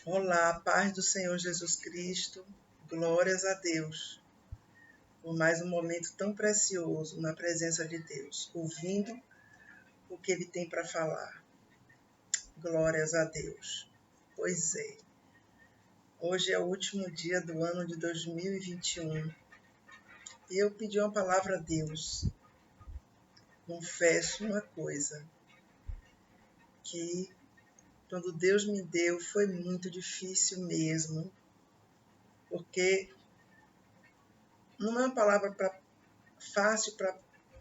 Olá, paz do Senhor Jesus Cristo, glórias a Deus por mais um momento tão precioso na presença de Deus, ouvindo o que Ele tem para falar. Glórias a Deus. Pois é, hoje é o último dia do ano de 2021 e eu pedi uma palavra a Deus. Confesso uma coisa, que quando Deus me deu foi muito difícil mesmo, porque não é uma palavra fácil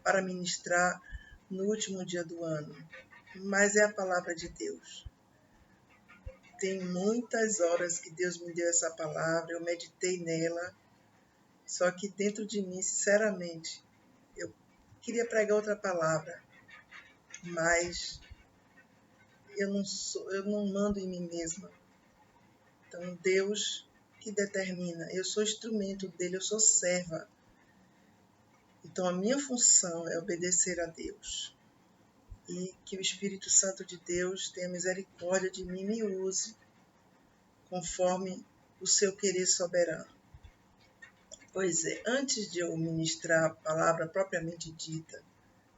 para ministrar no último dia do ano, mas é a palavra de Deus. Tem muitas horas que Deus me deu essa palavra, eu meditei nela, só que dentro de mim, sinceramente, eu queria pregar outra palavra, mas eu não mando em mim mesma. Então Deus que determina, eu sou instrumento dele, eu sou serva. Então a minha função é obedecer a Deus. E que o Espírito Santo de Deus tenha misericórdia de mim e me use conforme o seu querer soberano. Pois é, antes de eu ministrar a palavra propriamente dita,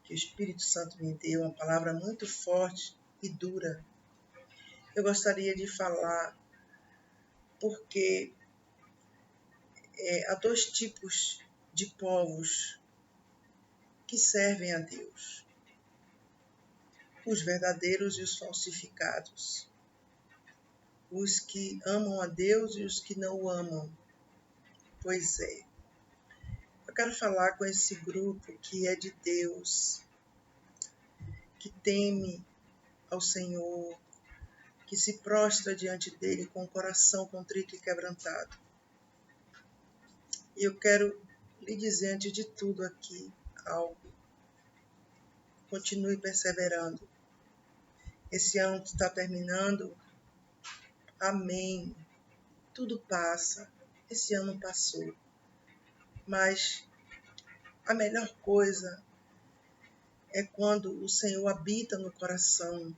que o Espírito Santo me deu, uma palavra muito forte e dura, eu gostaria de falar porque há dois tipos de povos que servem a Deus: os verdadeiros e os falsificados, os que amam a Deus e os que não o amam. Pois é, eu quero falar com esse grupo que é de Deus, que teme ao Senhor, que se prostra diante dele com o coração contrito e quebrantado. E eu quero lhe dizer, antes de tudo aqui, algo. Continue perseverando. Esse ano que está terminando, amém. Tudo passa. Esse ano passou. Mas a melhor coisa é quando o Senhor habita no coração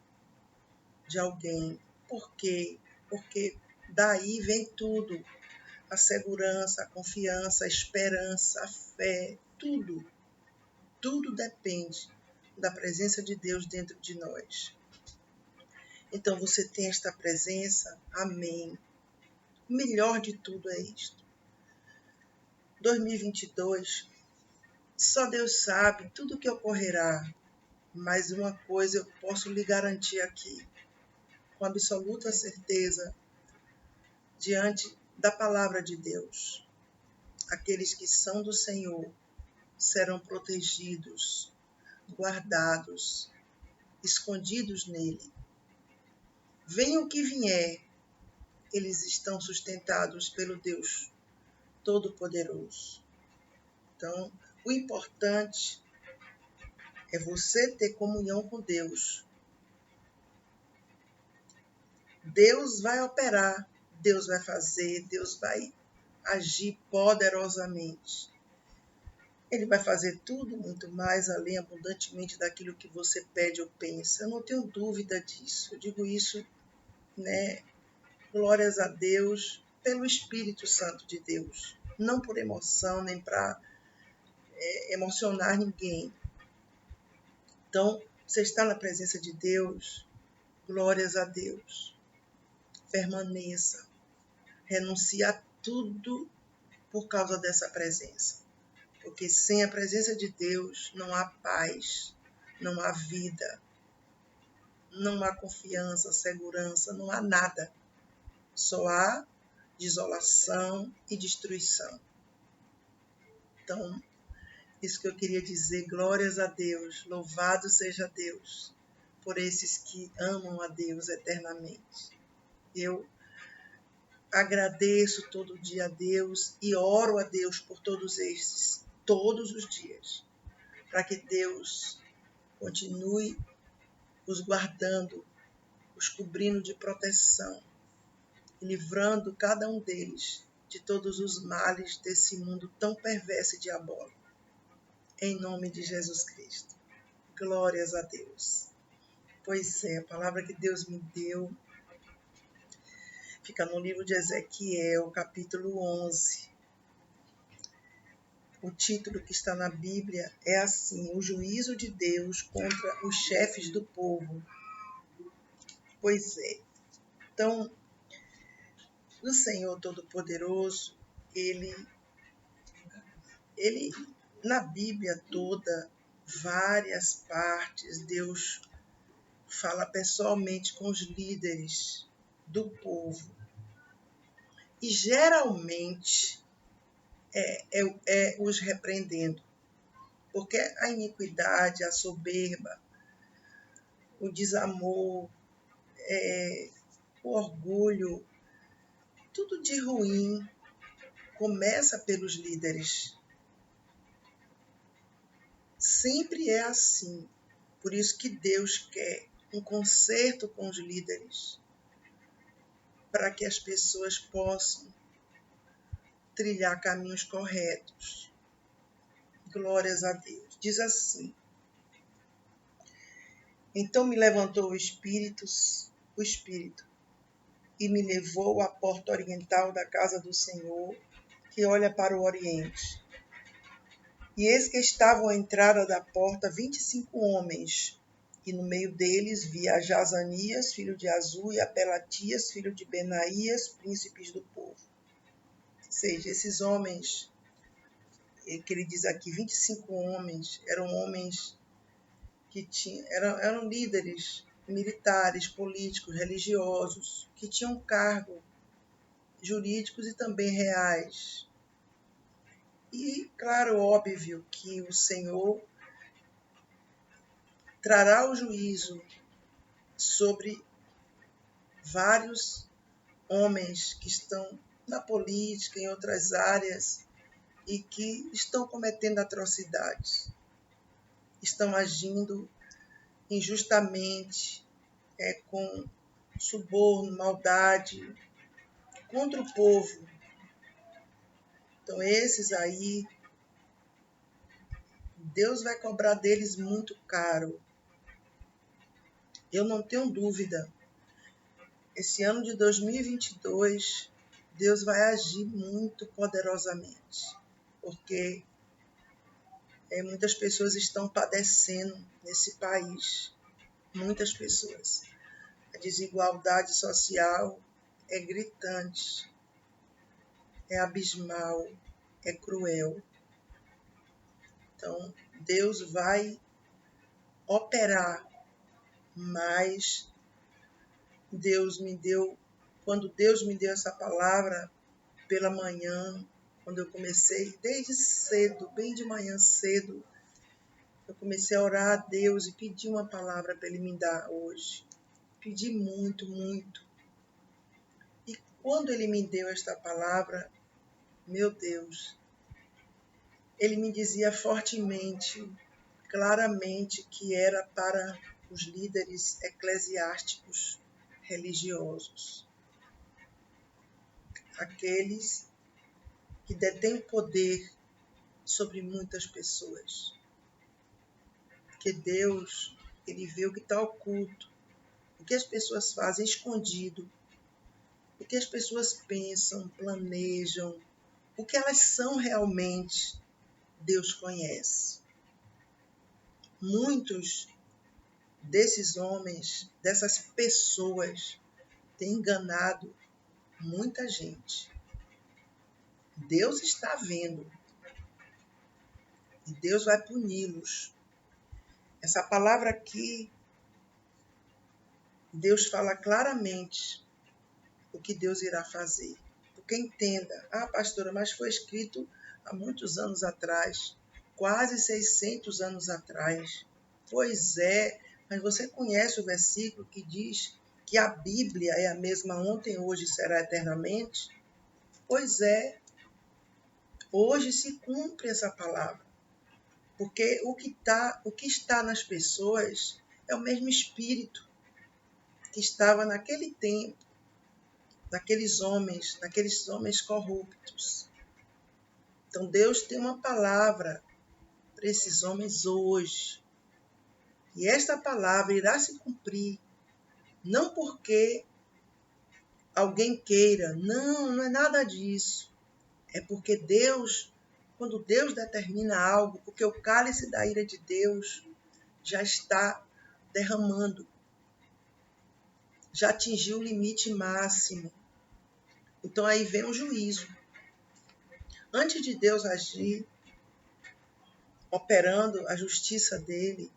de alguém. Por quê? Porque daí vem tudo. A segurança, a confiança, a esperança, a fé, tudo. Tudo depende da presença de Deus dentro de nós. Então você tem esta presença, amém. O melhor de tudo é isto. 2022, só Deus sabe tudo o que ocorrerá, mas uma coisa eu posso lhe garantir aqui, com absoluta certeza, diante da palavra de Deus. Aqueles que são do Senhor serão protegidos, guardados, escondidos nele. Venha o que vier, eles estão sustentados pelo Deus Todo-Poderoso. Então, o importante é você ter comunhão com Deus. Deus vai operar, Deus vai fazer, Deus vai agir poderosamente. Ele vai fazer tudo muito mais além, abundantemente daquilo que você pede ou pensa. Eu não tenho dúvida disso. Eu digo isso, glórias a Deus, pelo Espírito Santo de Deus. Não por emoção, nem para emocionar ninguém. Então, você está na presença de Deus, glórias a Deus. Permaneça. Renuncie a tudo por causa dessa presença. Porque sem a presença de Deus não há paz, não há vida, não há confiança, segurança, não há nada. Só há desolação e destruição. Então, isso que eu queria dizer, glórias a Deus, louvado seja Deus, por esses que amam a Deus eternamente. Eu agradeço todo dia a Deus e oro a Deus por todos estes, todos os dias, para que Deus continue os guardando, os cobrindo de proteção, livrando cada um deles de todos os males desse mundo tão perverso e diabólico. Em nome de Jesus Cristo. Glórias a Deus. Pois é, a palavra que Deus me deu Fica no livro de Ezequiel, capítulo 11. O título que está na Bíblia é assim: o juízo de Deus contra os chefes do povo. Pois é. Então, o Senhor Todo-Poderoso, ele na Bíblia toda, várias partes, Deus fala pessoalmente com os líderes do povo. E geralmente os repreendendo. Porque a iniquidade, a soberba, o desamor, o orgulho, tudo de ruim começa pelos líderes. Sempre é assim. Por isso que Deus quer um conserto com os líderes, para que as pessoas possam trilhar caminhos corretos. Glórias a Deus. Diz assim: então me levantou o Espírito, e me levou à porta oriental da casa do Senhor, que olha para o oriente. E eis que estavam à entrada da porta 25 homens, e no meio deles via a Jazanias, filho de Azu, e a Pelatias, filho de Benaías, príncipes do povo. Ou seja, esses homens, que ele diz aqui, 25 homens, eram homens que eram líderes militares, políticos, religiosos, que tinham cargo jurídicos e também reais. E, claro, óbvio que o Senhor trará o juízo sobre vários homens que estão na política, em outras áreas, e que estão cometendo atrocidades, estão agindo injustamente, com suborno, maldade, contra o povo. Então, esses aí, Deus vai cobrar deles muito caro. Eu não tenho dúvida. Esse ano de 2022, Deus vai agir muito poderosamente, porque muitas pessoas estão padecendo nesse país. Muitas pessoas. A desigualdade social é gritante, é abismal, é cruel. Então, Deus vai operar, mas quando Deus me deu essa palavra pela manhã, quando eu comecei, desde cedo, bem de manhã cedo, eu comecei a orar a Deus e pedir uma palavra para Ele me dar hoje. Pedi muito, muito. E quando Ele me deu esta palavra, meu Deus, Ele me dizia fortemente, claramente, que era para os líderes eclesiásticos religiosos. Aqueles que detêm poder sobre muitas pessoas. Porque Deus, Ele vê o que está oculto, o que as pessoas fazem escondido, o que as pessoas pensam, planejam, o que elas são realmente, Deus conhece. Muitos desses homens, dessas pessoas, têm enganado muita gente. Deus está vendo. E Deus vai puni-los. Essa palavra aqui, Deus fala claramente o que Deus irá fazer. Porque entenda, pastora, mas foi escrito há muitos anos atrás, quase 600 anos atrás. Pois é, mas você conhece o versículo que diz que a Bíblia é a mesma ontem, hoje e será eternamente? Pois é, hoje se cumpre essa palavra. Porque o que está nas pessoas é o mesmo espírito que estava naquele tempo, naqueles homens corruptos. Então Deus tem uma palavra para esses homens hoje. E esta palavra irá se cumprir, não porque alguém queira. Não, não é nada disso. É porque Deus, quando Deus determina algo, porque o cálice da ira de Deus já está derramando, já atingiu o limite máximo. Então aí vem o juízo. Antes de Deus agir, operando a justiça dele,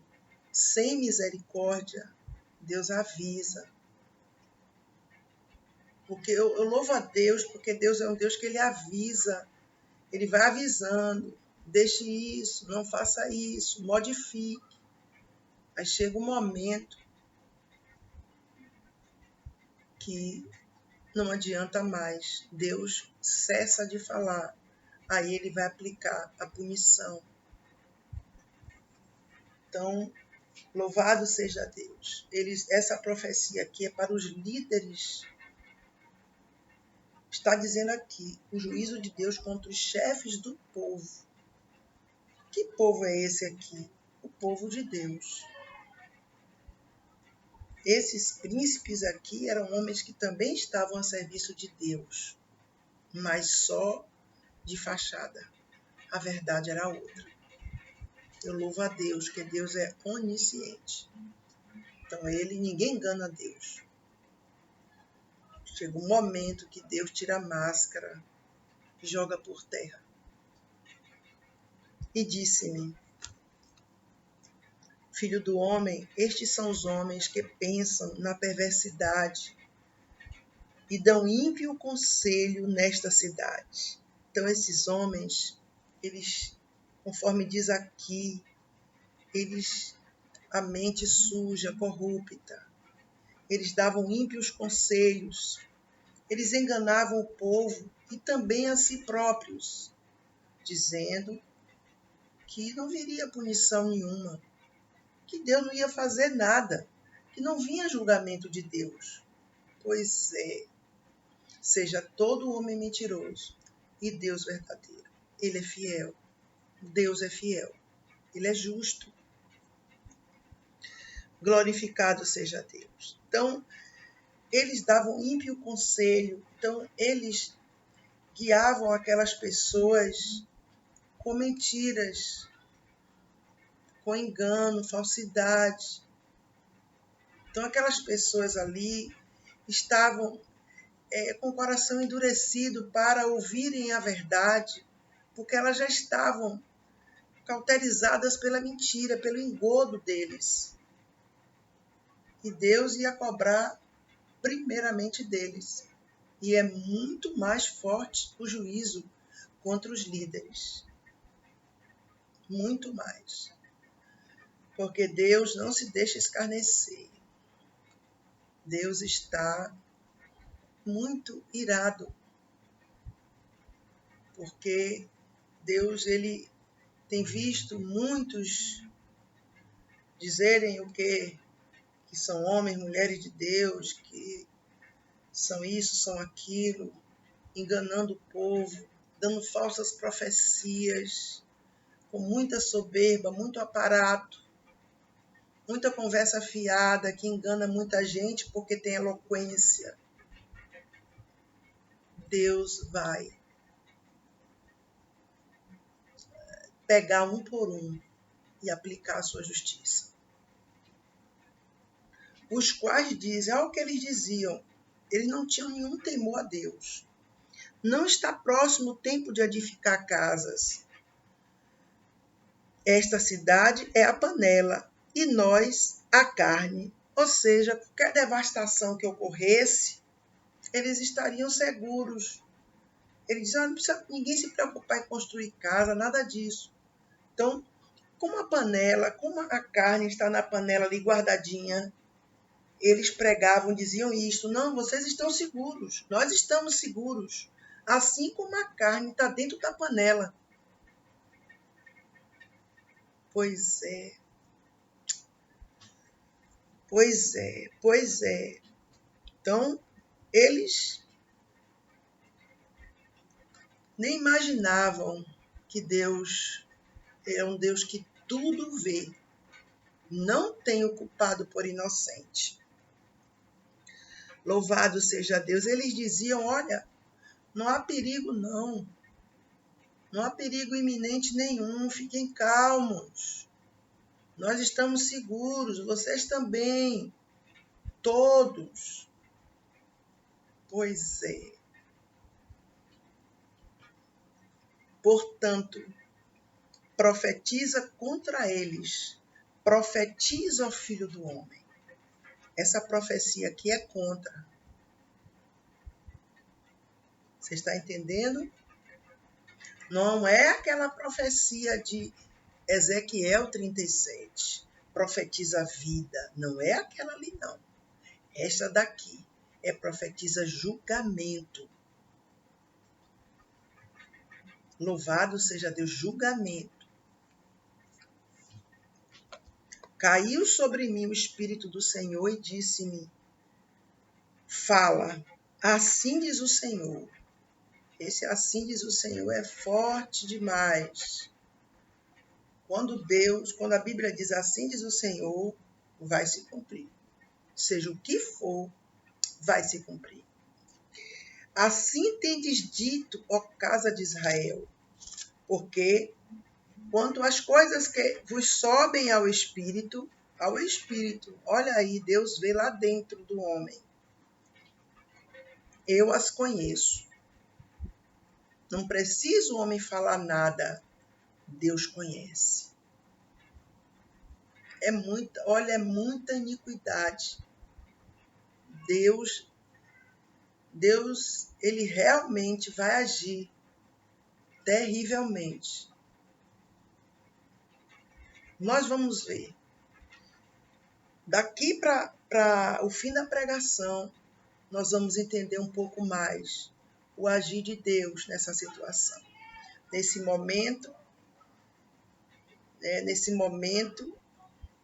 sem misericórdia, Deus avisa. Porque eu louvo a Deus, porque Deus é um Deus que ele avisa. Ele vai avisando. Deixe isso, não faça isso, modifique. Aí chega um momento que não adianta mais. Deus cessa de falar. Aí ele vai aplicar a punição. Então, louvado seja Deus. Essa profecia aqui é para os líderes. Está dizendo aqui, o juízo de Deus contra os chefes do povo. Que povo é esse aqui? O povo de Deus. Esses príncipes aqui eram homens que também estavam a serviço de Deus, mas só de fachada. A verdade era outra. Eu louvo a Deus, que Deus é onisciente. Então ninguém engana Deus. Chega um momento que Deus tira a máscara e joga por terra. E disse-me: Filho do homem, estes são os homens que pensam na perversidade e dão ímpio conselho nesta cidade. Então esses homens, eles, conforme diz aqui, a mente suja, corrupta, eles davam ímpios conselhos, eles enganavam o povo e também a si próprios, dizendo que não viria punição nenhuma, que Deus não ia fazer nada, que não vinha julgamento de Deus. Pois é, seja todo homem mentiroso e Deus verdadeiro. Ele é fiel, Deus é fiel, ele é justo. Glorificado seja Deus. Então, eles davam ímpio conselho, então eles guiavam aquelas pessoas com mentiras, com engano, falsidade. Então aquelas pessoas ali estavam com o coração endurecido para ouvirem a verdade, porque elas já estavam cauterizadas pela mentira, pelo engodo deles. E Deus ia cobrar primeiramente deles. E é muito mais forte o juízo contra os líderes. Muito mais. Porque Deus não se deixa escarnecer. Deus está muito irado. Porque Deus, ele tem visto muitos dizerem o quê? Que são homens, mulheres de Deus, que são isso, são aquilo, enganando o povo, dando falsas profecias, com muita soberba, muito aparato, muita conversa fiada que engana muita gente porque tem eloquência. Deus vai pegar um por um e aplicar a sua justiça. Os quais dizem, olha o que eles diziam, eles não tinham nenhum temor a Deus. Não está próximo o tempo de edificar casas. Esta cidade é a panela e nós a carne. Ou seja, qualquer devastação que ocorresse, eles estariam seguros. Ele diz, não precisa ninguém se preocupar em construir casa, nada disso. Então, como a panela, como a carne está na panela ali guardadinha, eles pregavam, diziam isto, não, vocês estão seguros, nós estamos seguros, assim como a carne está dentro da panela. Pois é, pois é, pois é. Então, eles nem imaginavam que Deus é um Deus que tudo vê, não tem o culpado por inocente. Louvado seja Deus. Eles diziam, olha, não há perigo não. Não há perigo iminente nenhum, fiquem calmos. Nós estamos seguros, vocês também, todos. Pois é. Portanto, profetiza contra eles. Profetiza ao Filho do Homem. Essa profecia aqui é contra. Você está entendendo? Não é aquela profecia de Ezequiel 37. Profetiza a vida. Não é aquela ali, não. Esta daqui profetiza julgamento. Louvado seja Deus, julgamento. Caiu sobre mim o Espírito do Senhor e disse-me, fala, assim diz o Senhor. Esse assim diz o Senhor é forte demais. Quando a Bíblia diz assim diz o Senhor, vai se cumprir. Seja o que for, vai se cumprir. Assim tendes dito, ó casa de Israel, porque quanto às coisas que vos sobem ao Espírito, olha aí, Deus vê lá dentro do homem. Eu as conheço. Não precisa o homem falar nada, Deus conhece. É muita iniquidade. Deus, ele realmente vai agir terrivelmente. Nós vamos ver. Daqui para o fim da pregação, nós vamos entender um pouco mais o agir de Deus nessa situação. Nesse momento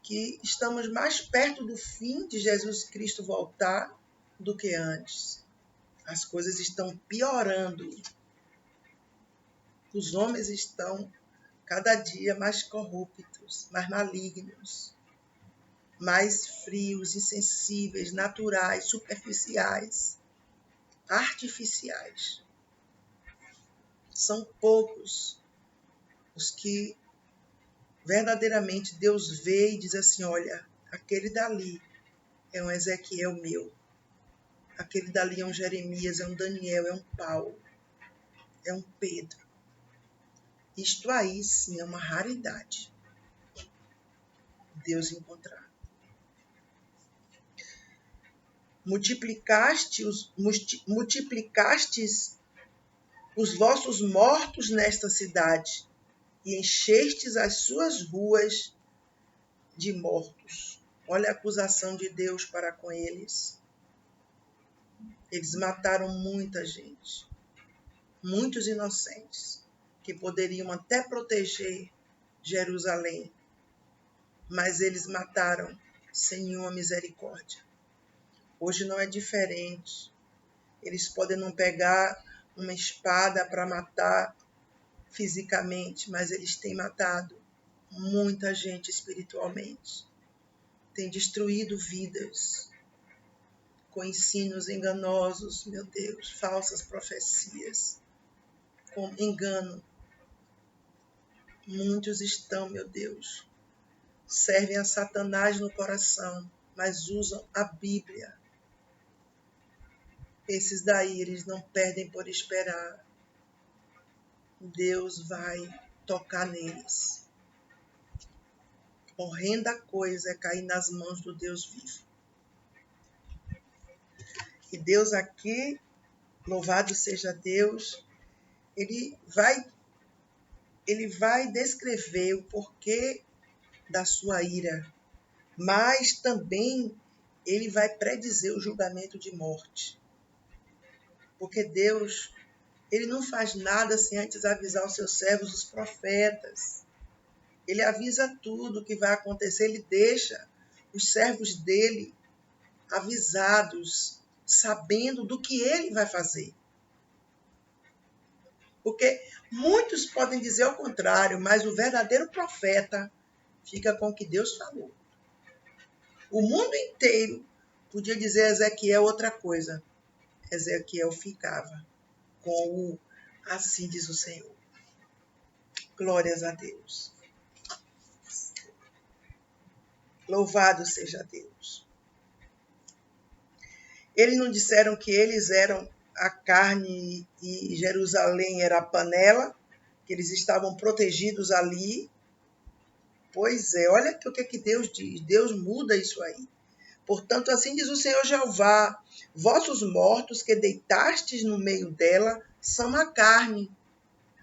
que estamos mais perto do fim de Jesus Cristo voltar do que antes. As coisas estão piorando. Os homens estão cada dia mais corruptos, mais malignos, mais frios, insensíveis, naturais, superficiais, artificiais. São poucos os que verdadeiramente Deus vê e diz assim, olha, aquele dali é um Ezequiel meu. Aquele dali é um Jeremias, é um Daniel, é um Paulo, é um Pedro. Isto aí sim é uma raridade. Deus encontrar. Multiplicastes os vossos mortos nesta cidade e enchestes as suas ruas de mortos. Olha a acusação de Deus para com eles. Eles mataram muita gente, muitos inocentes, que poderiam até proteger Jerusalém, mas eles mataram sem nenhuma misericórdia. Hoje não é diferente. Eles podem não pegar uma espada para matar fisicamente, mas eles têm matado muita gente espiritualmente. Têm destruído vidas com ensinos enganosos, meu Deus, falsas profecias, com engano. Muitos estão, meu Deus, servem a Satanás no coração, mas usam a Bíblia. Esses daí, eles não perdem por esperar. Deus vai tocar neles. Horrenda coisa é cair nas mãos do Deus vivo. E Deus aqui, louvado seja Deus, ele vai descrever o porquê da sua ira, mas também ele vai predizer o julgamento de morte. Porque Deus, ele não faz nada sem antes avisar os seus servos, os profetas. Ele avisa tudo o que vai acontecer, ele deixa os servos dele avisados, sabendo do que ele vai fazer. Porque muitos podem dizer o contrário, mas o verdadeiro profeta fica com o que Deus falou. O mundo inteiro Podia dizer Ezequiel outra coisa. Ezequiel ficava com o assim diz o Senhor. Glórias a Deus. Louvado seja Deus. Eles não disseram que eles eram a carne e Jerusalém era a panela, que eles estavam protegidos ali. Pois é, olha o que é que Deus diz. Deus muda isso aí. Portanto, assim diz o Senhor Jeová, vossos mortos que deitastes no meio dela são a carne.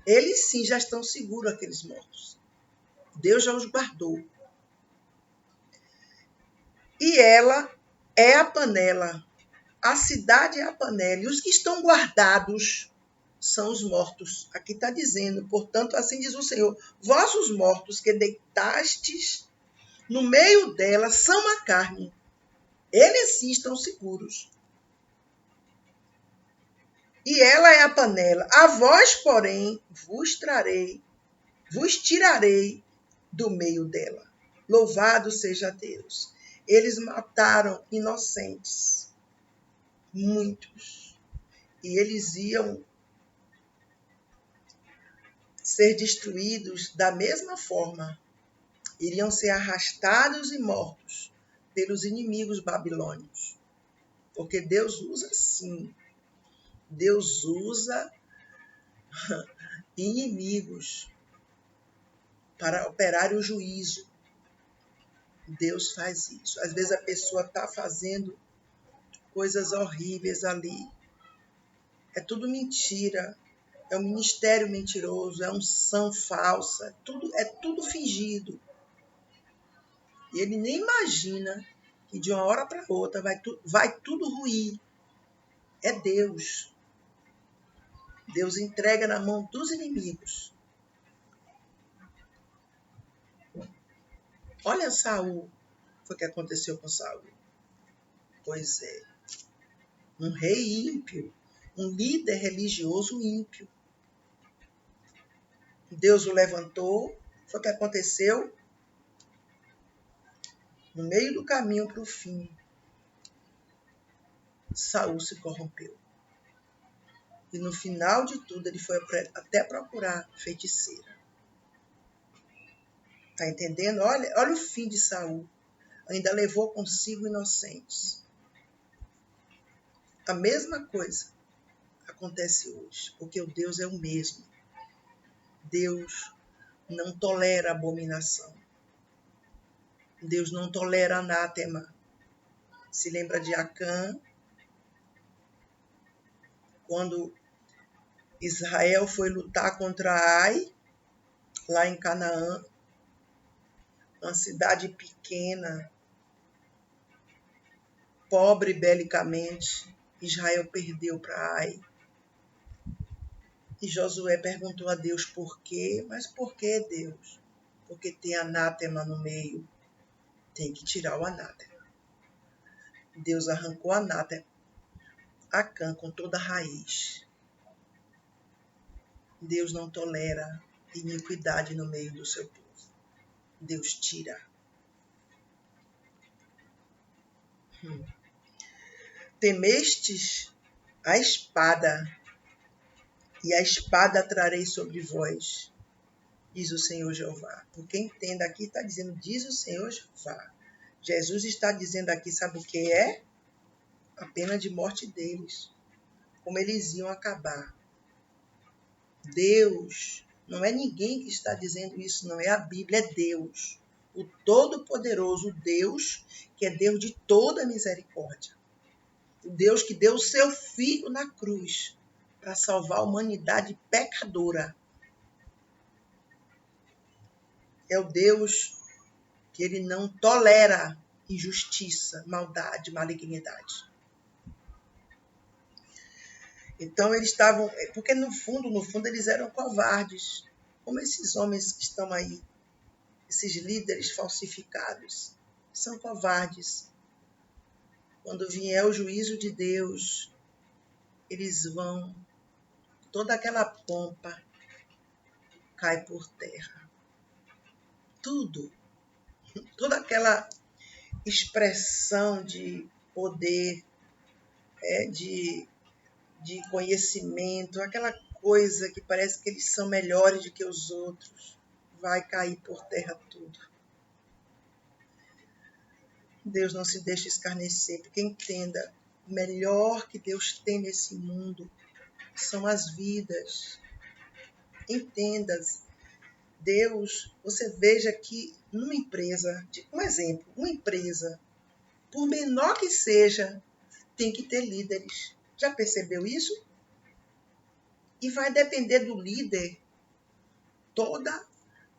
Eles sim já estão seguros, aqueles mortos. Deus já os guardou. E ela é a panela. A cidade é a panela. E os que estão guardados são os mortos. Aqui está dizendo, portanto, assim diz o Senhor, vossos mortos que deitastes no meio dela são a carne. Eles sim estão seguros. E ela é a panela. A vós, porém, vos tirarei do meio dela. Louvado seja Deus. Eles mataram inocentes, muitos. E eles iam ser destruídos da mesma forma. Iriam ser arrastados e mortos pelos inimigos babilônios. Porque Deus usa sim. Deus usa inimigos para operar o juízo. Deus faz isso. Às vezes a pessoa está fazendo coisas horríveis ali. É tudo mentira. É um ministério mentiroso, é unção falsa. É tudo fingido. E ele nem imagina que de uma hora para outra vai tudo ruir. É Deus. Deus entrega na mão dos inimigos. Olha Saul, foi o que aconteceu com Saul. Pois é, um rei ímpio, um líder religioso ímpio. Deus o levantou, foi o que aconteceu no meio do caminho para o fim. Saul se corrompeu. E no final de tudo, ele foi até procurar feiticeira. Está entendendo? Olha o fim de Saul. Ainda levou consigo inocentes. A mesma coisa acontece hoje, porque o Deus é o mesmo. Deus não tolera abominação. Deus não tolera anátema. Se lembra de Acã, quando Israel foi lutar contra Ai, lá em Canaã, uma cidade pequena, pobre belicamente. Israel perdeu para Ai. E Josué perguntou a Deus por quê, mas por que Deus? Porque tem anátema no meio, tem que tirar o anátema. Deus arrancou a anátema, Acã com toda a raiz. Deus não tolera iniquidade no meio do seu povo. Deus tira. Temestes a espada, e a espada trarei sobre vós, diz o Senhor Jeová. Porque entenda aqui, está dizendo, diz o Senhor Jeová. Jesus está dizendo aqui, sabe o que é? A pena de morte deles. Como eles iam acabar. Deus, não é ninguém que está dizendo isso, não é a Bíblia, é Deus. O Todo-Poderoso, Deus, que é Deus de toda misericórdia. O Deus que deu o seu Filho na cruz para salvar a humanidade pecadora. É o Deus que ele não tolera injustiça, maldade, malignidade. Então eles estavam, porque no fundo eles eram covardes, como esses homens que estão aí, esses líderes falsificados, são covardes. Quando vier o juízo de Deus, eles vão, toda aquela pompa cai por terra. Tudo, toda aquela expressão de poder, de conhecimento, aquela coisa que parece que eles são melhores do que os outros, vai cair por terra tudo. Deus não se deixa escarnecer, porque entenda, o melhor que Deus tem nesse mundo são as vidas. Entenda, Deus, você veja que numa empresa, um exemplo, uma empresa, por menor que seja, tem que ter líderes. Já percebeu isso? E vai depender do líder toda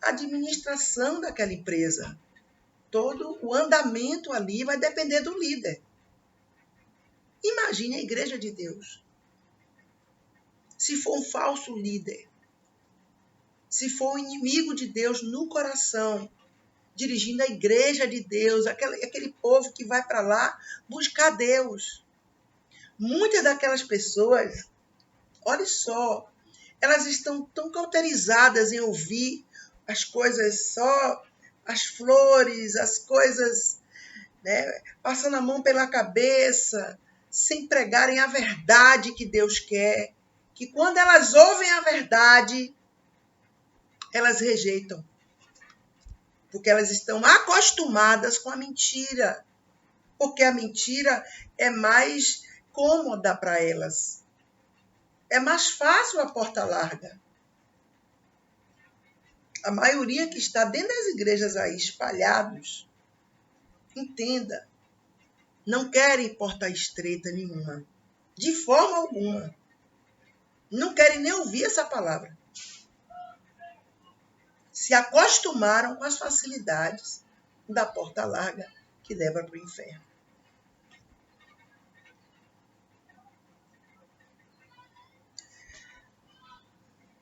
a administração daquela empresa. Todo o andamento ali vai depender do líder. Imagine a igreja de Deus. Se for um falso líder, se for um inimigo de Deus no coração, dirigindo a igreja de Deus, aquele povo que vai para lá buscar Deus. Muitas daquelas pessoas, olha só, elas estão tão cauterizadas em ouvir as coisas só, as flores, as coisas, né, passando a mão pela cabeça, sem pregarem a verdade que Deus quer, que quando elas ouvem a verdade, elas rejeitam. Porque elas estão acostumadas com a mentira. Porque a mentira é mais cômoda para elas. É mais fácil a porta larga. A maioria que está dentro das igrejas aí, espalhados, entenda, não querem porta estreita nenhuma. De forma alguma. Não querem nem ouvir essa palavra. Se acostumaram com as facilidades da porta larga que leva para o inferno.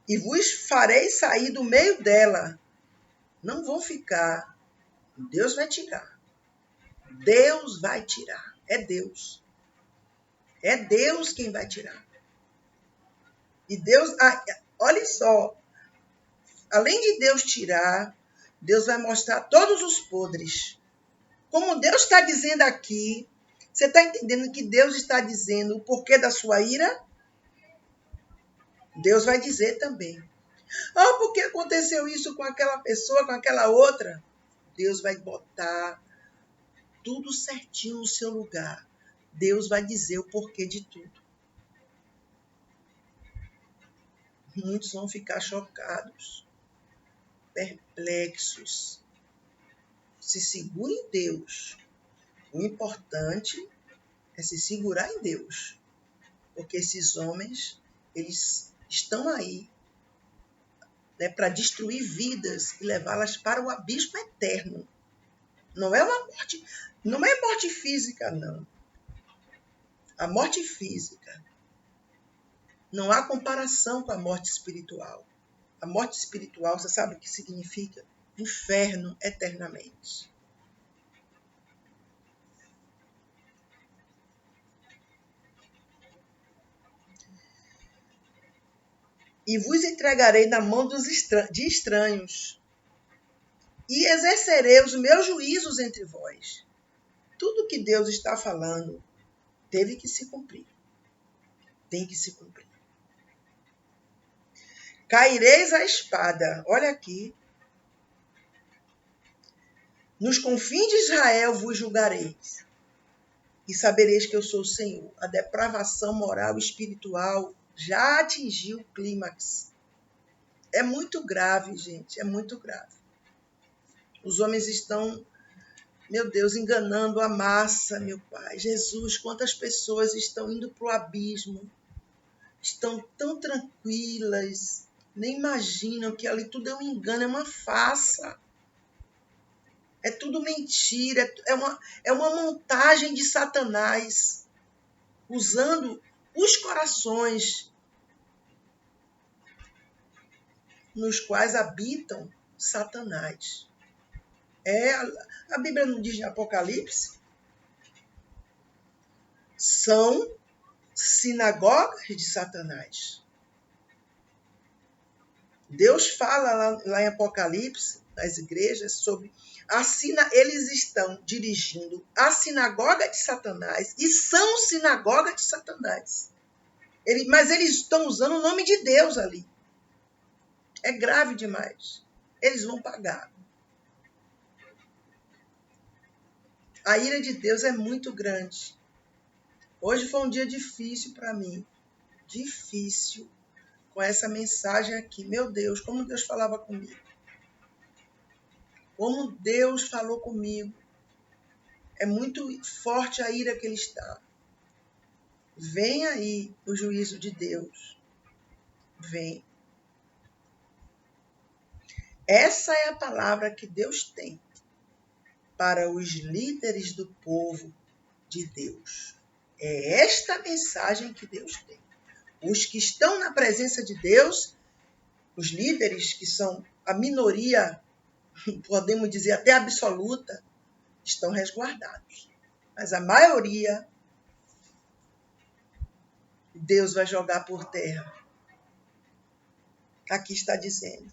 E vos farei sair do meio dela. Não vão ficar. Deus vai tirar. Deus vai tirar. É Deus. É Deus quem vai tirar. E Deus, olha só, além de Deus tirar, Deus vai mostrar todos os podres. Como Deus está dizendo aqui, você está entendendo que Deus está dizendo o porquê da sua ira? Deus vai dizer também. Por que aconteceu isso com aquela pessoa, com aquela outra? Deus vai botar tudo certinho no seu lugar. Deus vai dizer o porquê de tudo. Muitos vão ficar chocados, perplexos. Se segure em Deus. O importante é se segurar em Deus. Porque esses homens, eles estão aí, né, para destruir vidas e levá-las para o abismo eterno. Não é uma morte, não é morte física, não. A morte física não há comparação com a morte espiritual. A morte espiritual, você sabe o que significa? Inferno eternamente. E vos entregarei na mão de estranhos, e exercerei os meus juízos entre vós. Tudo que Deus está falando teve que se cumprir. Tem que se cumprir. Caireis a espada. Olha aqui. Nos confins de Israel vos julgareis. E sabereis que eu sou o Senhor. A depravação moral e espiritual já atingiu o clímax. É muito grave, gente. É muito grave. Os homens estão, meu Deus, enganando a massa, meu Pai. Jesus, quantas pessoas estão indo para o abismo. Estão tão tranquilas. Nem imaginam que ali tudo é um engano, é uma farsa. É tudo mentira, é uma montagem de Satanás, usando os corações nos quais habitam Satanás. A Bíblia não diz em Apocalipse? São sinagogas de Satanás. Deus fala lá em Apocalipse nas igrejas sobre eles estão dirigindo a sinagoga de Satanás e são sinagoga de Satanás. Mas eles estão usando o nome de Deus ali. É grave demais. Eles vão pagar. A ira de Deus é muito grande. Hoje foi um dia difícil para mim. Difícil. Com essa mensagem aqui. Meu Deus, como Deus falava comigo. Como Deus falou comigo. É muito forte a ira que ele está. Vem aí o juízo de Deus. Vem. Essa é a palavra que Deus tem para os líderes do povo de Deus. É esta mensagem que Deus tem. Os que estão na presença de Deus, os líderes que são a minoria, podemos dizer até absoluta, estão resguardados. Mas a maioria, Deus vai jogar por terra. Aqui está dizendo,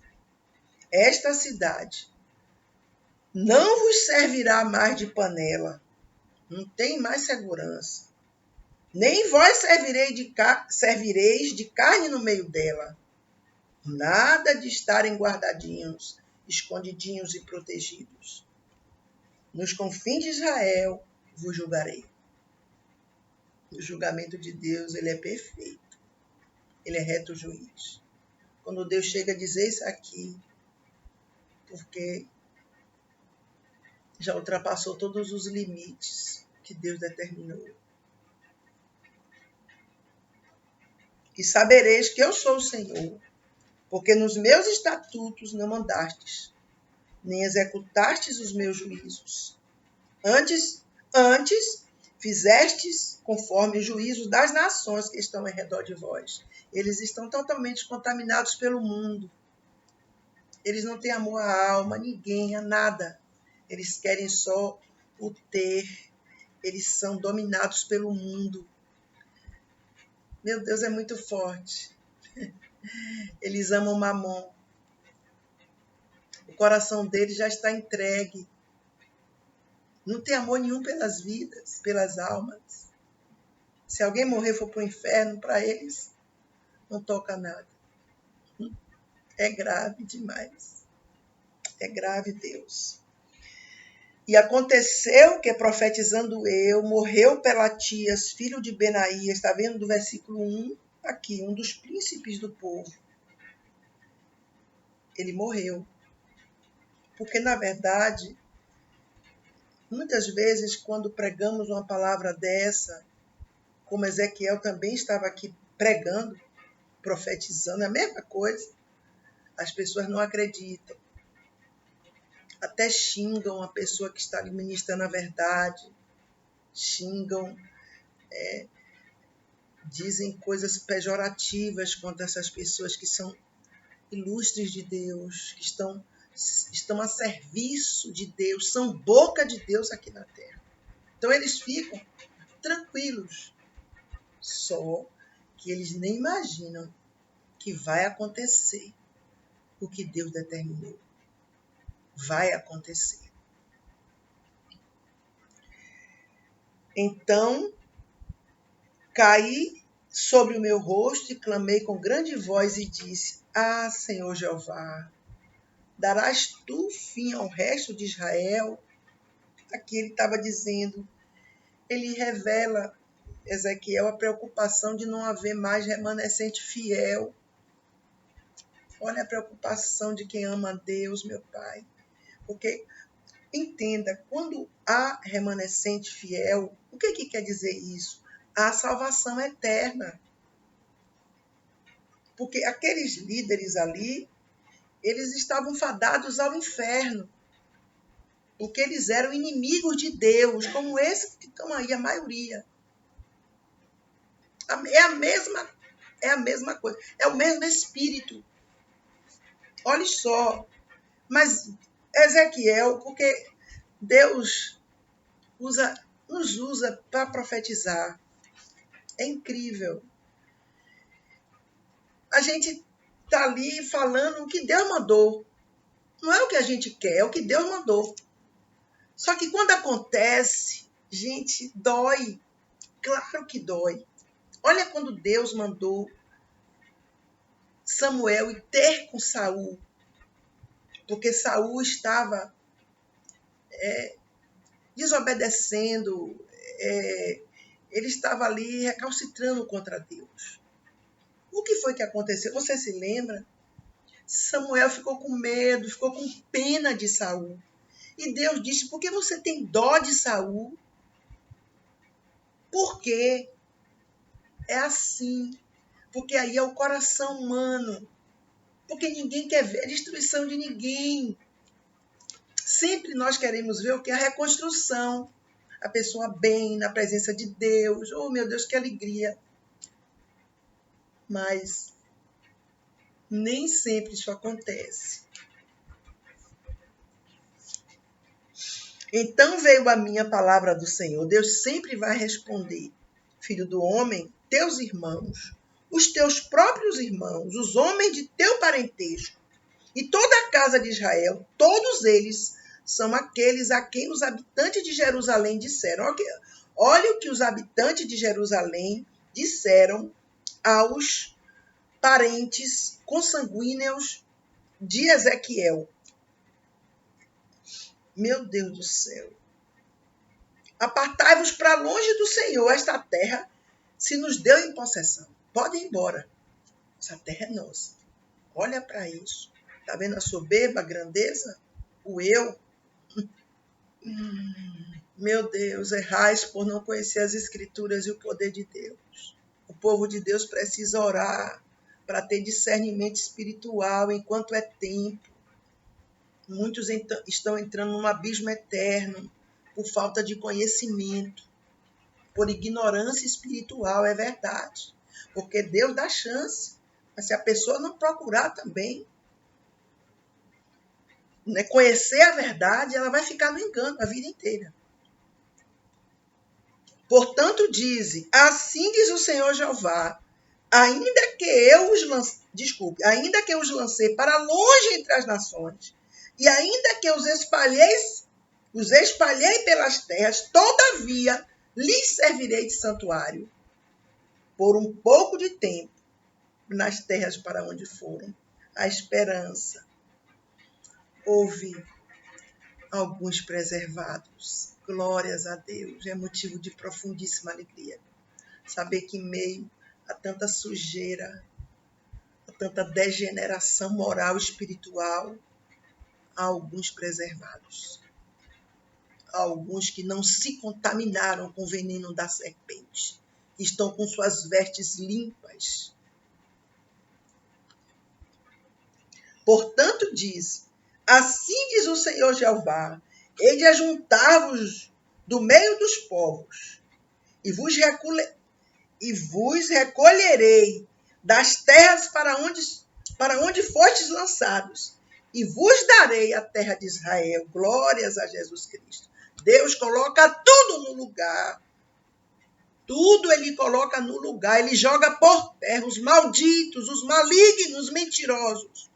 esta cidade não vos servirá mais de panela, não tem mais segurança, nem vós servireis de carne no meio dela, nada de estarem guardadinhos, escondidinhos e protegidos. Nos confins de Israel vos julgarei. O julgamento de Deus, ele é perfeito. Ele é reto juiz. Quando Deus chega a dizer isso aqui, porque já ultrapassou todos os limites que Deus determinou. E sabereis que eu sou o Senhor, porque nos meus estatutos não andastes, nem executastes os meus juízos. Antes fizestes conforme os juízos das nações que estão em redor de vós. Eles estão totalmente contaminados pelo mundo. Eles não têm amor à alma, a ninguém, a nada. Eles querem só o ter. Eles são dominados pelo mundo. Meu Deus, é muito forte. Eles amam Mamon. O coração deles já está entregue. Não tem amor nenhum pelas vidas, pelas almas. Se alguém morrer e for para o inferno, para eles, não toca nada. É grave demais. É grave, Deus. E aconteceu que, profetizando eu, morreu Pelatias, filho de Benaías, está vendo do versículo 1, aqui, um dos príncipes do povo. Ele morreu. Porque, na verdade, muitas vezes, quando pregamos uma palavra dessa, como Ezequiel também estava aqui pregando, profetizando, é a mesma coisa, as pessoas não acreditam. Até xingam a pessoa que está lhe ministrando a verdade, xingam, dizem coisas pejorativas contra essas pessoas que são ilustres de Deus, que estão a serviço de Deus, são boca de Deus aqui na terra. Então eles ficam tranquilos, só que eles nem imaginam que vai acontecer o que Deus determinou. Vai acontecer. Então, caí sobre o meu rosto e clamei com grande voz e disse, ah, Senhor Jeová, darás tu fim ao resto de Israel? Aqui ele estava dizendo, ele revela, Ezequiel, a preocupação de não haver mais remanescente fiel. Olha a preocupação de quem ama a Deus, meu Pai. Porque, entenda, quando há remanescente fiel, o que quer dizer isso? A salvação eterna. Porque aqueles líderes ali, eles estavam fadados ao inferno. Porque eles eram inimigos de Deus, como esses que estão aí, a maioria. É a mesma coisa. É o mesmo espírito. Olha só. Mas Ezequiel, porque Deus nos usa para profetizar. É incrível. A gente está ali falando o que Deus mandou. Não é o que a gente quer, é o que Deus mandou. Só que quando acontece, gente, dói. Claro que dói. Olha quando Deus mandou Samuel ir ter com Saul, porque Saul estava desobedecendo, ele estava ali recalcitrando contra Deus. O que foi que aconteceu? Você se lembra? Samuel ficou com medo, ficou com pena de Saul. E Deus disse: por que você tem dó de Saul? Por quê? É assim. Porque aí é o coração humano. Porque ninguém quer ver a destruição de ninguém. Sempre nós queremos ver o que? A reconstrução. A pessoa bem, na presença de Deus. Oh, meu Deus, que alegria. Mas nem sempre isso acontece. Então veio a minha palavra do Senhor. Deus sempre vai responder. Filho do homem, teus irmãos, os teus próprios irmãos, os homens de teu parentesco, e toda a casa de Israel, todos eles são aqueles a quem os habitantes de Jerusalém disseram. Olha o que os habitantes de Jerusalém disseram aos parentes consanguíneos de Ezequiel. Meu Deus do céu. Apartai-vos para longe do Senhor, esta terra se nos deu em possessão. Pode ir embora. Essa terra é nossa. Olha para isso. Está vendo a soberba, a grandeza? O eu? Meu Deus, errais por não conhecer as Escrituras e o poder de Deus. O povo de Deus precisa orar para ter discernimento espiritual enquanto é tempo. Muitos estão entrando num abismo eterno por falta de conhecimento, por ignorância espiritual, é verdade. Porque Deus dá chance, mas se a pessoa não procurar também, né, conhecer a verdade, ela vai ficar no engano a vida inteira. Portanto, assim diz o Senhor Jeová, ainda que eu os lancei para longe entre as nações, e ainda que os espalhei pelas terras, todavia lhes servirei de santuário por um pouco de tempo nas terras para onde foram. A esperança. Houve alguns preservados. Glórias a Deus. É motivo de profundíssima alegria. Saber que em meio a tanta sujeira, a tanta degeneração moral e espiritual, há alguns preservados. Há alguns que não se contaminaram com o veneno da serpente. Estão com suas vestes limpas. Portanto, assim diz o Senhor Jeová, hei de ajuntar-vos do meio dos povos, e vos recolherei das terras para onde fostes lançados, e vos darei a terra de Israel. Glórias a Jesus Cristo. Deus coloca tudo no lugar. Tudo ele coloca no lugar. Ele joga por terra os malditos, os malignos, os mentirosos.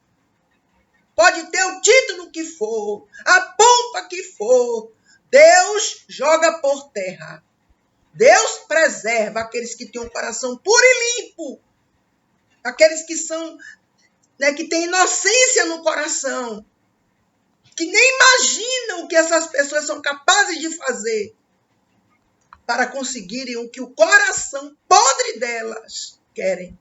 Pode ter o título que for, a pompa que for. Deus joga por terra. Deus preserva aqueles que têm um coração puro e limpo. Aqueles que são, que têm inocência no coração. Que nem imaginam o que essas pessoas são capazes de fazer para conseguirem o que o coração podre delas quer.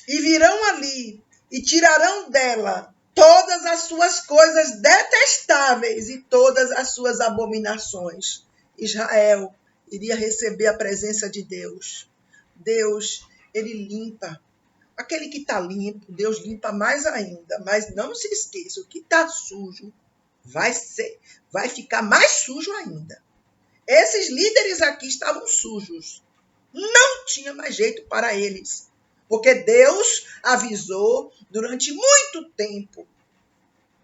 E virão ali e tirarão dela todas as suas coisas detestáveis e todas as suas abominações. Israel iria receber a presença de Deus. Deus, ele limpa. Aquele que está limpo, Deus limpa mais ainda. Mas não se esqueça, o que está sujo vai ficar mais sujo ainda. Esses líderes aqui estavam sujos. Não tinha mais jeito para eles. Porque Deus avisou durante muito tempo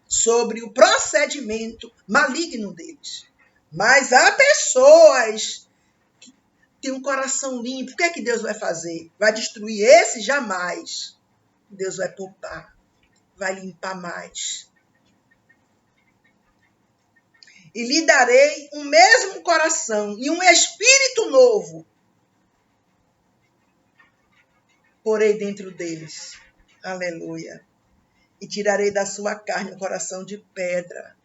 sobre o procedimento maligno deles. Mas há pessoas que têm um coração limpo. O que é que Deus vai fazer? Vai destruir esse? Jamais. Deus vai poupar, vai limpar mais. E lhe darei um mesmo coração e um espírito novo. Porei dentro deles. Aleluia. E tirarei da sua carne um coração de pedra.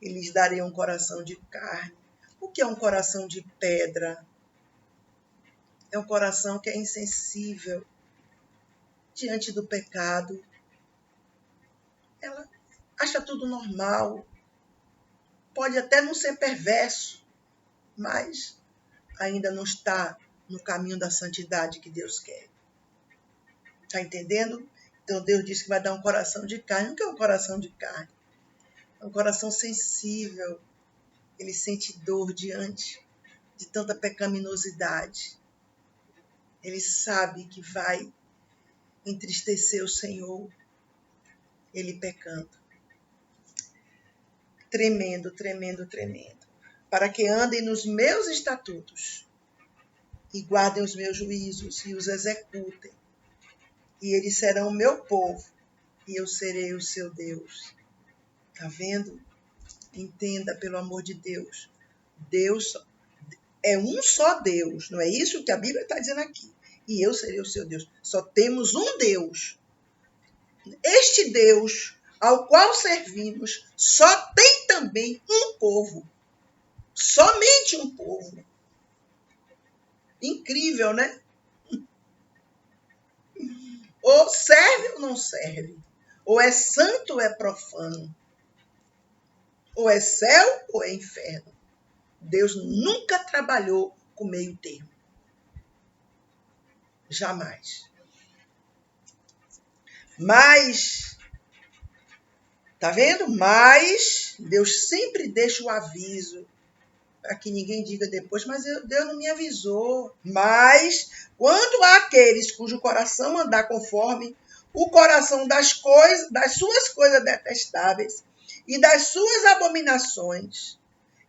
E lhes darei um coração de carne. O que é um coração de pedra? É um coração que é insensível diante do pecado. Ela acha tudo normal. Pode até não ser perverso, mas ainda não está no caminho da santidade que Deus quer. Está entendendo? Então Deus disse que vai dar um coração de carne. O que é um coração de carne? É um coração sensível. Ele sente dor diante de tanta pecaminosidade. Ele sabe que vai entristecer o Senhor, ele pecando. Tremendo, tremendo, tremendo. Para que andem nos meus estatutos e guardem os meus juízos e os executem. E eles serão o meu povo e eu serei o seu Deus. Tá vendo? Entenda, pelo amor de Deus. Deus é um só Deus. Não é isso que a Bíblia está dizendo aqui. E eu serei o seu Deus. Só temos um Deus. Este Deus ao qual servimos só tem também um povo. Somente um povo. Incrível, né? Ou serve ou não serve. Ou é santo ou é profano. Ou é céu ou é inferno. Deus nunca trabalhou com meio termo. Jamais. Mas, tá vendo? Mas Deus sempre deixa o aviso para que ninguém diga depois, mas Deus não me avisou. Mas, quanto àqueles cujo coração andar conforme o coração das suas coisas detestáveis e das suas abominações,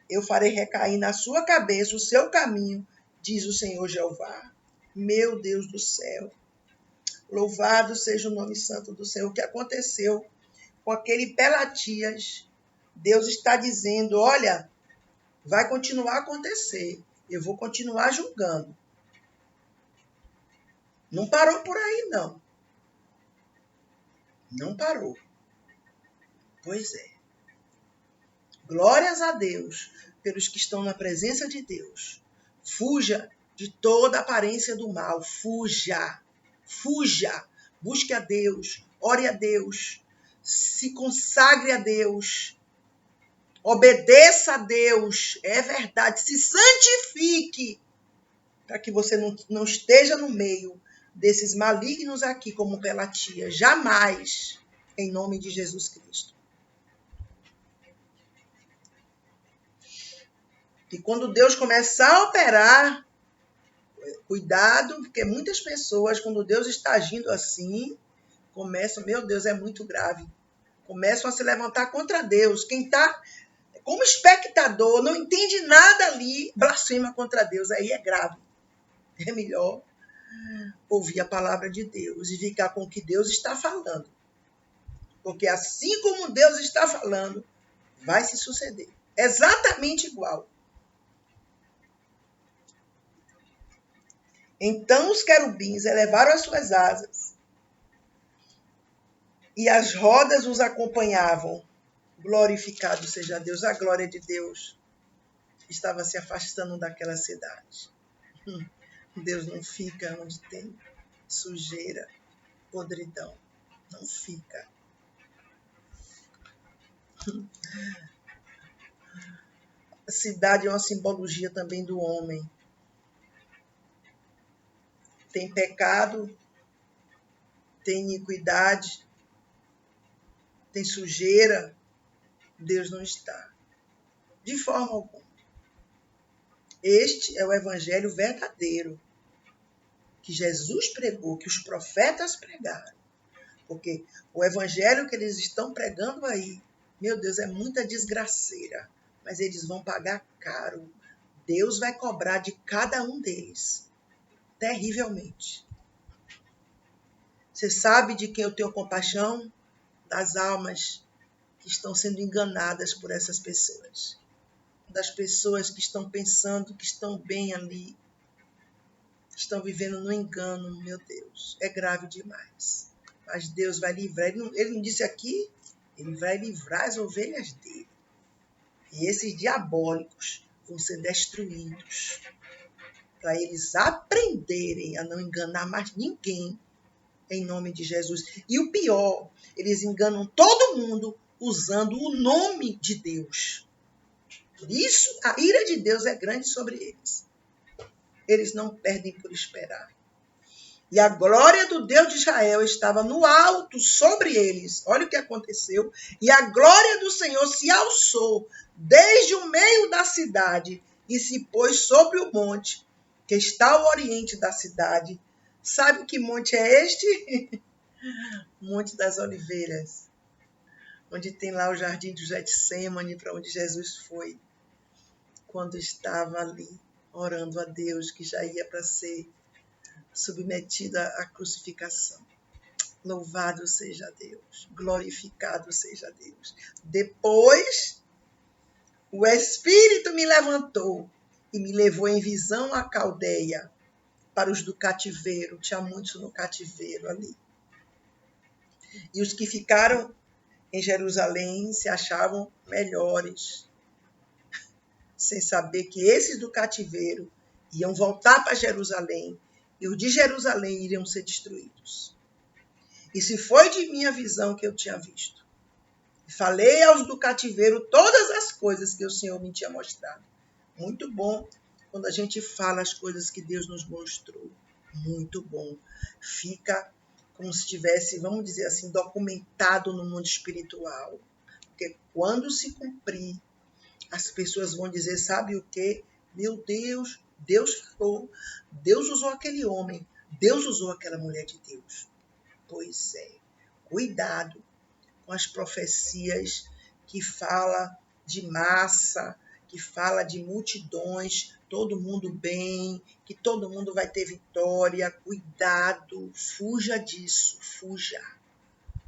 eu farei recair na sua cabeça o seu caminho, diz o Senhor Jeová. Meu Deus do céu. Louvado seja o nome santo do Senhor. O que aconteceu com aquele Pelatias? Deus está dizendo, olha, vai continuar a acontecer. Eu vou continuar julgando. Não parou por aí, não. Não parou. Pois é. Glórias a Deus pelos que estão na presença de Deus. Fuja de toda aparência do mal. Fuja. Fuja. Busque a Deus. Ore a Deus. Se consagre a Deus. Obedeça a Deus. É verdade. Se santifique. Para que você não esteja no meio desses malignos aqui como Pelatias. Jamais. Em nome de Jesus Cristo. E quando Deus começar a operar, cuidado, porque muitas pessoas, quando Deus está agindo assim, começam, meu Deus, é muito grave. Começam a se levantar contra Deus. Quem está como espectador, não entende nada ali, blasfema contra Deus. Aí é grave. É melhor ouvir a palavra de Deus e ficar com o que Deus está falando. Porque assim como Deus está falando, vai se suceder. Exatamente igual. Então os querubins elevaram as suas asas e as rodas os acompanhavam. Glorificado seja Deus. A glória de Deus estava se afastando daquela cidade. Deus não fica onde tem sujeira, podridão. Não fica. A cidade é uma simbologia também do homem. Tem pecado, tem iniquidade, tem sujeira, Deus não está. De forma alguma. Este é o evangelho verdadeiro que Jesus pregou, que os profetas pregaram. Porque o evangelho que eles estão pregando aí, meu Deus, é muita desgraceira. Mas eles vão pagar caro. Deus vai cobrar de cada um deles. Terrivelmente. Você sabe de quem eu tenho compaixão? Das almas que estão sendo enganadas por essas pessoas. Das pessoas que estão pensando que estão bem ali. Estão vivendo no engano, meu Deus. É grave demais. Mas Deus vai livrar. Ele não disse aqui? Ele vai livrar as ovelhas dele. E esses diabólicos vão ser destruídos. Para eles aprenderem a não enganar mais ninguém. Em nome de Jesus. E o pior, eles enganam todo mundo usando o nome de Deus. Por isso, a ira de Deus é grande sobre eles. Eles não perdem por esperar. E a glória do Deus de Israel estava no alto sobre eles. Olha o que aconteceu. E a glória do Senhor se alçou desde o meio da cidade e se pôs sobre o monte que está ao oriente da cidade. Sabe que monte é este? Monte das Oliveiras, onde tem lá o jardim do Getsêmani, para onde Jesus foi, quando estava ali, orando a Deus, que já ia para ser submetido à crucificação. Louvado seja Deus, glorificado seja Deus. Depois, o Espírito me levantou e me levou em visão à Caldeia, para os do cativeiro. Tinha muitos no cativeiro ali. E os que ficaram em Jerusalém se achavam melhores, sem saber que esses do cativeiro iam voltar para Jerusalém e os de Jerusalém iriam ser destruídos. E se foi de minha visão que eu tinha visto, falei aos do cativeiro todas as coisas que o Senhor me tinha mostrado. Muito bom quando a gente fala as coisas que Deus nos mostrou. Muito bom. Fica como se tivesse, vamos dizer assim, documentado no mundo espiritual. Porque quando se cumprir, as pessoas vão dizer, sabe o quê? Meu Deus, Deus falou, Deus usou aquele homem, Deus usou aquela mulher de Deus. Pois é, cuidado com as profecias que fala de massa, que fala de multidões, todo mundo bem, que todo mundo vai ter vitória. Cuidado, fuja disso, fuja.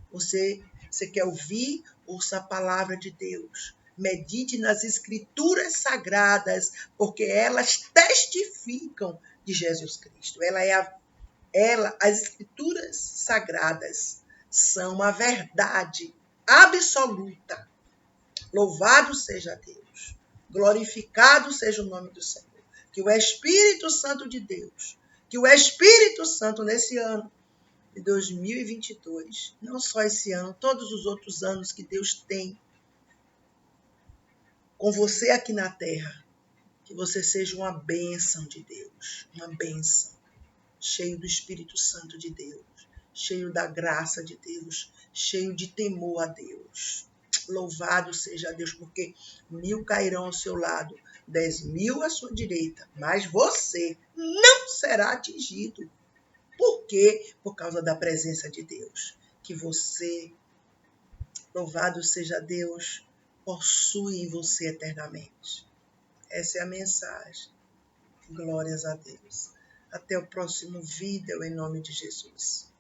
Você quer ouvir? Ouça a palavra de Deus. Medite nas escrituras sagradas, porque elas testificam de Jesus Cristo. As escrituras sagradas são a verdade absoluta. Louvado seja Deus. Glorificado seja o nome do Senhor. Que o Espírito Santo de Deus, que o Espírito Santo nesse ano de 2022, não só esse ano, todos os outros anos que Deus tem com você aqui na terra, que você seja uma bênção de Deus, uma bênção, cheio do Espírito Santo de Deus, cheio da graça de Deus, cheio de temor a Deus. Louvado seja Deus, porque 1000 cairão ao seu lado, 10.000 à sua direita, mas você não será atingido. Por quê? Por causa da presença de Deus. Que você, louvado seja Deus, possui em você eternamente. Essa é a mensagem. Glórias a Deus. Até o próximo vídeo, em nome de Jesus.